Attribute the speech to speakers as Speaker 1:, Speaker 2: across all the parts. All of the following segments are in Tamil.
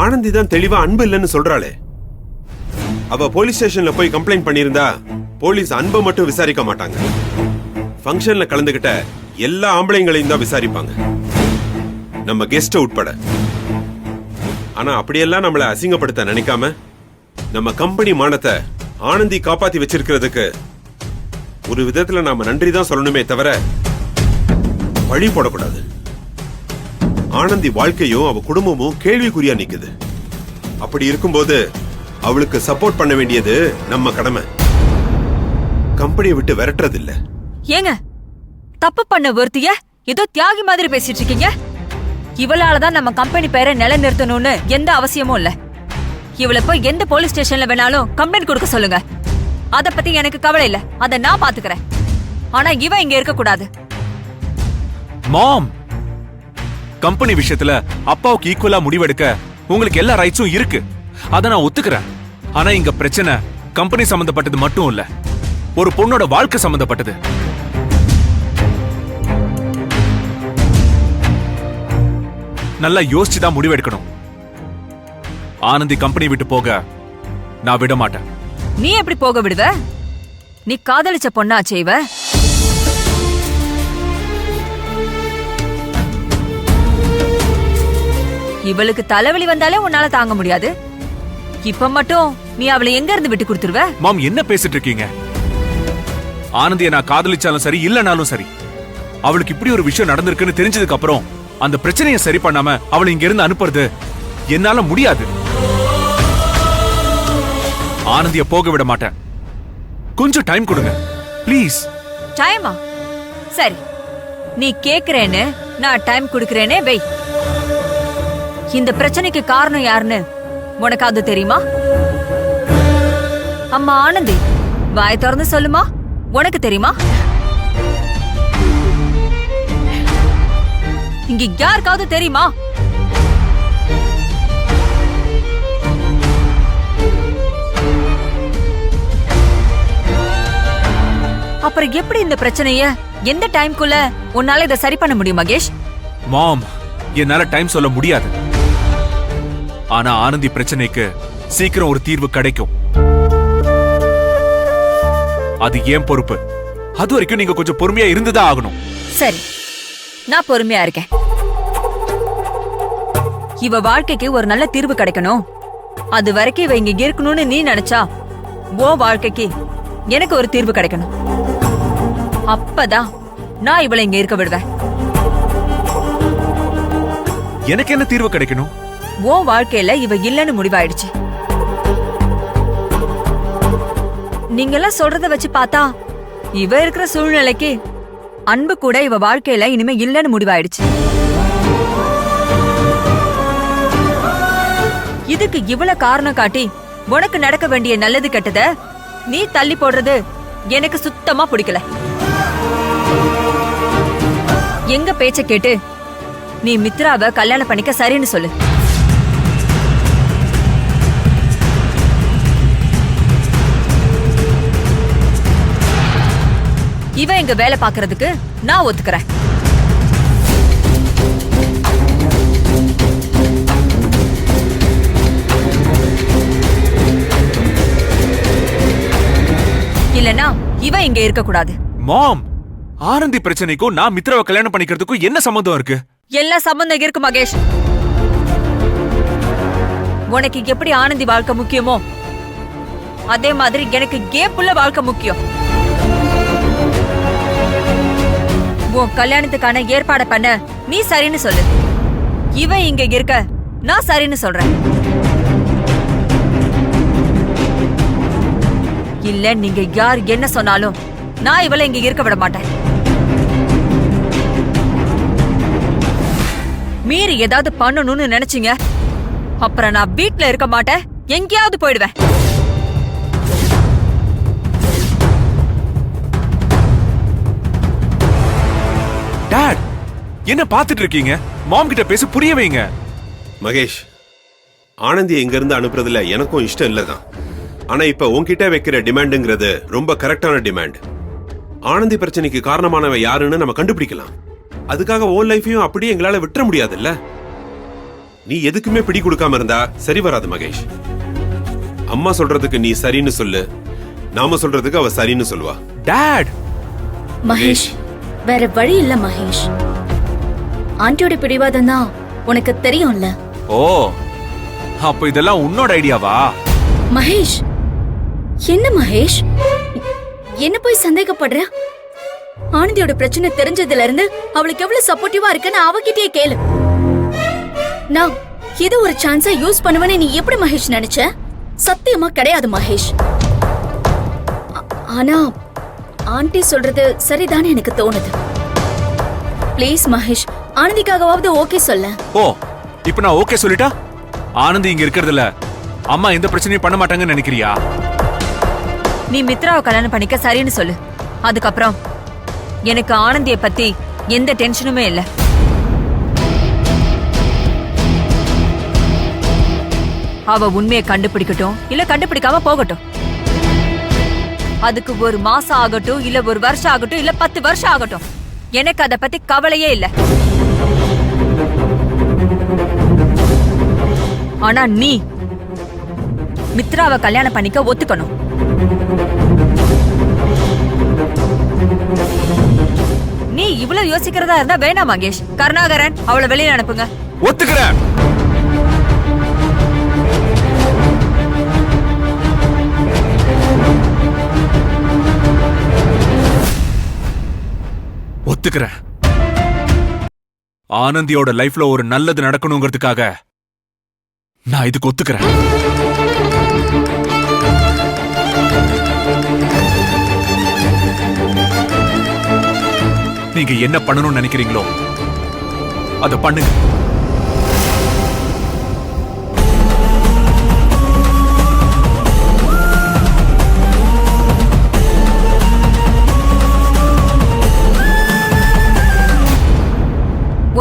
Speaker 1: ஆனந்தி தான் தெளிவா அன்பு இல்லைன்னு சொல்றாளே. அவ போலீஸ் ஸ்டேஷன்ல போய் கம்ப்ளைண்ட் பண்ணியிருந்தா போலீஸ் அன்பை மட்டும் விசாரிக்க மாட்டாங்க, ஃபங்க்ஷன்ல கலந்துகிட்ட எல்லா ஆம்பளைங்களையும் தான் விசாரிப்பாங்க, நம்ம கெஸ்ட் உட்பட. ஆனா அப்படியெல்லாம் நம்மளை அசிங்கப்படுத்த நினைக்காம நம்ம கம்பெனி மானத்தை ஆனந்தி காப்பாத்தி வச்சிருக்கிறதுக்கு ஒரு விதத்துல நாம நன்றி தான் சொல்லணுமே தவிர பழி போடக்கூடாது. ஆனந்தி வாழ்க்கையும் அவ குடும்பமும் கேள்விக்குறியா நிக்குது. அப்படி இருக்கும்போது அவளுக்கு சப்போர்ட் பண்ண வேண்டியது நம்ம கடமை, கம்பெனியை விட்டு விரட்டுறது இல்ல.
Speaker 2: ஏங்க தப்பு பண்ண ஒருத்திய ஏதோ தியாகி மாதிரி பேசிட்டு இருக்கீங்க. இவளாலதான் நம்ம கம்பெனி பேரை நிலைநிறுத்தணும்னு எந்த அவசியமும் இல்ல. இவளை போய் எந்த போலீஸ் ஸ்டேஷன்ல வேணாலும் கம்ப்ளைண்ட் கொடுக்க சொல்லுங்க, அத பத்தி எனக்கு கவலை இல்ல, அத நான் பாத்துக்கிறேன். ஆனா இவ இங்க இருக்க கூடாது.
Speaker 3: மாம், கம்பெனி விஷயத்துல அப்பாவுக்கு ஈக்குவலா முடிவெடுக்க உங்களுக்கு எல்லா ரைட்ஸும் இருக்கு, அத நான் ஒத்துக்கிறேன். ஆனா இங்க பிரச்சனை கம்பெனி சம்பந்தப்பட்டது மட்டும் இல்ல, ஒரு பொண்ணோட வாழ்க்கை சம்பந்தப்பட்டது. நல்லா யோசிச்சுதான் முடிவெடுக்கணும். ஆனந்தி கம்பெனி விட்டு போக நான் விட மாட்டேன்.
Speaker 2: நீ எப்படி போக விடுவ? நீ காதலிச்ச பொண்ணாச்சே இவ. இவளுக்கு தலைவலி வந்தாலே உன்னால தாங்க முடியாது. இப்ப மட்டும் நீ அவளை எங்க இருந்து விட்டு கொடுத்துருவ?
Speaker 3: மாம், என்ன பேசிட்டு இருக்கீங்க? ஆனந்தியை நான் காதலிச்சாலும் சரி இல்லனாலும் சரி, அவளுக்கு இப்படி ஒரு விஷயம் நடந்திருக்குன்னு தெரிஞ்சதுக்கு அப்புறம் அந்த பிரச்சனையை சரி பண்ணாம அவளை இங்க இருந்து அனுப்புறது என்னால முடியாது. ஆனந்திய போக விட மாட்டேன். கொஞ்சம் டைம் கொடுங்க ப்ளீஸ்.
Speaker 2: டைமா? சரி, நீ கேக்குறேன்னு நான் டைம் கொடுக்கறேனே வெய். இந்த பிரச்சனைக்கு காரணம் யாருன்னு உனக்கு அது தெரியுமா? அம்மா ஆனந்தி, வாய் திறந்து சொல்லுமா, உனக்கு தெரியுமா? இங்க யாருக்காவது தெரியுமா? அப்புறம் எப்படி இந்த பிரச்சனைய எந்த டைம்க்குள்ள உன்னால இதை சரி பண்ண முடியும் மகேஷ்?
Speaker 3: மாம், என்னால டைம் சொல்ல முடியாது. ஆனா ஆனந்தி பிரச்சனைக்கு சீக்கிரம் ஒரு தீர்வு கிடைக்கும். அது ஏன் பொறுப்பு. அது வரைக்கும் நீங்க கொஞ்சம் பொறுமையா இருந்துதான் ஆகணும்.
Speaker 2: சரி, நான் பொறுமையா இருக்கேன். இவ வாழ்க்கைக்கு ஒரு நல்ல தீர்வு கிடைக்கணும். அது வரைக்கும் இவ இங்க இருக்கணும்னு நீ நினைச்சா ஓ வாழ்க்கைக்கு எனக்கு ஒரு தீர்வு கிடைக்கணும். அப்பதான் நான் இவளை இங்க இருக்க விடுவேன்.
Speaker 3: எனக்கு என்ன தீர்வு கிடைக்கணும்?
Speaker 2: ஓ வாழ்க்கையில இவ இல்லன்னு முடிவாயிடுச்சு. நீங்கெல்லாம் சொல்றத வச்சு பார்த்தா இவ இருக்கிற சூழ்நிலைக்கு அன்பு கூட இவ வாழ்க்கையில இனிமே இல்லன்னு முடிவாயிடுச்சு. இதுக்கு இவ்வளவு காரணம் காட்டி உனக்கு நடக்க வேண்டிய நல்லது கெட்டத நீ தள்ளி போடுறது எனக்கு சுத்தமா பிடிக்கல. எங்க பேச்ச கேட்டு நீ மித்ராவை கல்யாணம் பண்ணிக்க சரின்னு சொல்லு. இவ எங்க வேலை பாக்குறதுக்கு நான் ஒத்துக்கிறேன். இல்லனா இவ இங்க இருக்க கூடாது.
Speaker 3: மாம், ஆனந்தி பிரச்சனைக்கும் நான் மித்ராவை கல்யாணம் பண்ணிக்கிறதுக்கும் என்ன சம்பந்தம் இருக்கு?
Speaker 2: எல்லா சம்பந்தம் இருக்கு மகேஷ். உனக்கு எப்படி ஆனந்தி வாழ்க்கை முக்கியமோ அதே மாதிரி எனக்கு கேப்புள்ள வாழ்க்கை முக்கியம். உன் கல்யாணத்துக்கான ஏற்பாடு பண்ண நீ சரின்னு சொல்லு. இவ இங்க இருக்க நான் சரின்னு சொல்றேன். இல்ல நீங்க யார் என்ன சொன்னாலும் நான் இவளை இங்க இருக்க விட மாட்டேன். மீறி ஏதாவது பண்ணணும்னு நினைச்சீங்க அப்புறம் நான் வீட்ல இருக்க மாட்டேன், எங்கேயாவது போயிடுவேன்.
Speaker 3: டாட், என்ன பாத்துட்டு இருக்கீங்க? மாம் கிட்ட பேச புரிய வைங்க.
Speaker 1: மகேஷ், ஆனந்தி இங்க இருந்து அனுப்புறதுல எனக்கும் இஷ்டம் இல்லதான். ஆனா இப்ப உன்கிட்ட வைக்கிற டிமாண்டுங்கிறது ரொம்ப கரெக்டான டிமாண்ட். ஆனந்தி பிரச்சனைக்கு காரணமானவன் யாருன்னு நம்ம கண்டுபிடிக்கலாம். அதுக்காக ஓன் லைஃபையும் அப்படியே எங்களால விட்டுற முடியாதுல்ல. நீ எதுக்குமே பிடி கொடுக்காம இருந்தா சரி வராது மகேஷ். அம்மா சொல்றதுக்கு நீ சரின்னு சொல்லு, நாம சொல்றதுக்கு அவ சரின்னு சொல்லுவா.
Speaker 3: டாட்
Speaker 4: மகேஷ், வேற வழி இல்ல மகேஷ். ஆண்டியோட பிடிவாதம் தான் உனக்கு தெரியும்ல.
Speaker 3: ஓ, அப்ப இதெல்லாம் உன்னோட ஐடியாவா?
Speaker 4: மகேஷ், என்ன மகேஷ், என்ன போய் சந்தேகப்படுற? ஆனந்தியோட பிரச்சனை தெரிஞ்சதுல இருந்து அவளுக்கு எவ்வளவு சப்போர்ட்டிவா இருக்குன்னு அவகிட்டயே கேளு. நான் இது ஒரு சான்ஸா யூஸ் பண்ணுவேன்னு நீ எப்படி மகேஷ் நினைச்ச? சத்தியமா கிடையாது மகேஷ். ஆனா ஆண்டி சொல்றது சரிதானே எனக்கு தோணுது. ப்ளீஸ் மகேஷ், ஆனந்திக்காகவாவது ஓகே சொல்ல.
Speaker 3: ஓ, இப்ப நான் ஓகே சொல்லிட்டா ஆனந்தி இங்க இருக்கிறதுல அம்மா எந்த பிரச்சனையும் பண்ண மாட்டாங்கன்னு நினைக்கிறியா?
Speaker 2: நீ மித்ராவை கல்யாணம் பண்ணிக்க சரின்னு சொல்லு. அதுக்கப்புறம் எனக்கு ஆனந்திய பத்தி எந்த டென்ஷனுமே இல்ல. அவ உண்மையை கண்டுபிடிக்கட்டும், இல்ல கண்டுபிடிக்காம போகட்டும். அதுக்கு ஒரு மாசம் ஆகட்டும், இல்ல ஒரு வருஷம் ஆகட்டும், இல்ல 10 வருஷம் ஆகட்டும், எனக்கு அத பத்தி கவலையே இல்ல. ஆனா நீ மித்ராவை கல்யாணம் பண்ணிக்க ஒத்துக்கணும். நீ இவ்வளவு யோசிக்கிறதா இருந்தா வேணாம் மகேஷ். கருணாகரன், அவளை வெளியில அனுப்புங்க.
Speaker 3: ஒத்துக்கிறேன். ஒத்துக்கிறேன். ஆனந்தியோட லைஃப்ல ஒரு நல்லது நடக்கணுங்கிறதுக்காக நான் இதுக்கு ஒத்துக்கிறேன். நீங்க என்ன பண்ணணும்னு நினைக்கிறீங்களோ அத பண்ணுங்க.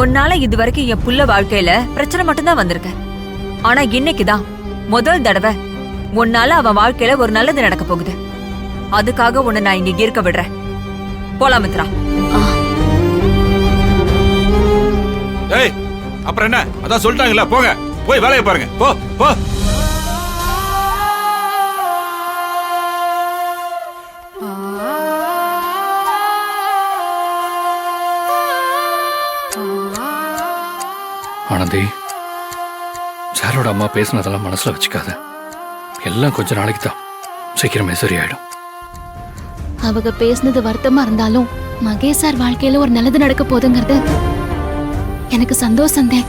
Speaker 2: உன்னால இதுவரைக்கும் என் புள்ள வாழ்க்கையில பிரச்சனை மட்டும்தான் வந்திருக்க. ஆனா இன்னைக்குதான் முதல் தடவை உன்னால அவன் வாழ்க்கையில ஒரு நல்லது நடக்க போகுது. அதுக்காக உன்னை நான் இங்க இருக்க விடுறேன். போலாம் மித்ரா.
Speaker 5: ஏய், அப்புறம் என்ன? அதான் சொல்லிட்டாங்கல்ல, போங்க, போய் வேலையை பாருங்க. போ போ.
Speaker 6: ஆனந்தி, சாரோட அம்மா பேசினதெல்லாம் மனசுல வச்சுக்காத. எல்லாம் கொஞ்ச நாளைக்கு தான், சீக்கிரமே சரியாயிடும்.
Speaker 7: அவங்க பேசினது வருத்தமா இருந்தாலும் மகேஷ் சார் வாழ்க்கையில ஒரு நல்லது நடக்க போதுங்கிறது எனக்கு சந்தோஷம் தான்.